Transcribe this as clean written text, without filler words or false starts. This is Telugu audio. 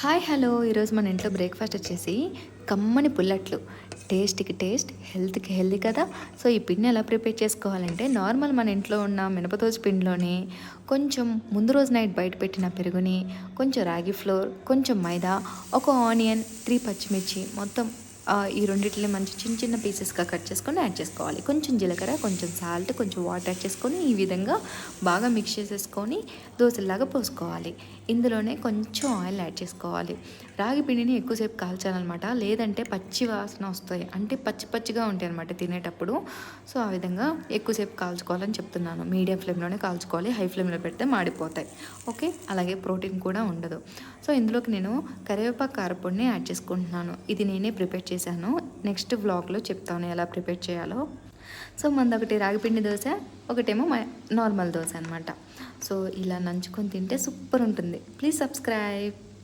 హాయ్ హలో ఈరోజు మన ఇంట్లో బ్రేక్ఫాస్ట్ వచ్చేసి కమ్మని పుల్లట్లు. టేస్ట్కి టేస్ట్, హెల్త్కి హెల్తీ కదా. సో ఈ పిండిని ఎలా ప్రిపేర్ చేసుకోవాలంటే నార్మల్ మన ఇంట్లో ఉన్న మినపదోస పిండిలోని కొంచెం ముందు రోజు నైట్ బయట పెట్టిన పెరుగుని, కొంచెం రాగి ఫ్లోర్, కొంచెం మైదా, ఒక ఆనియన్, 3 పచ్చిమిర్చి మొత్తం ఈ రెండిటిని మంచి చిన్న చిన్న పీసెస్గా కట్ చేసుకొని యాడ్ చేసుకోవాలి. కొంచెం జీలకర్ర, కొంచెం సాల్ట్, కొంచెం వాటర్ యాడ్ చేసుకొని ఈ విధంగా బాగా మిక్స్ చేసేసుకొని దోశలాగా పోసుకోవాలి. ఇందులోనే కొంచెం ఆయిల్ యాడ్ చేసుకోవాలి. రాగి పిండిని ఎక్కువసేపు కాల్చాలన్నమాట, లేదంటే పచ్చి వాసన వస్తాయి, అంటే పచ్చి పచ్చిగా ఉంటాయి అనమాట తినేటప్పుడు. సో ఆ విధంగా ఎక్కువసేపు కాల్చుకోవాలని చెప్తున్నాను. మీడియం ఫ్లేమ్లోనే కాల్చుకోవాలి, హై ఫ్లేమ్లో పెడితే మాడిపోతాయి. ఓకే, అలాగే ప్రోటీన్ కూడా ఉండదు. సో ఇందులోకి నేను కరివేపాకు కారపొడిని యాడ్ చేసుకుంటున్నాను. ఇది నేనే ప్రిపేర్ చేశాను. నెక్స్ట్ వ్లాగ్లో చెప్తాను ఎలా ప్రిపేర్ చేయాలో. సో మనది ఒకటి రాగిపిండి దోశ, ఒకటేమో నార్మల్ దోశ అనమాట. సో ఇలా నంచుకొని తింటే సూపర్ ఉంటుంది. Please subscribe.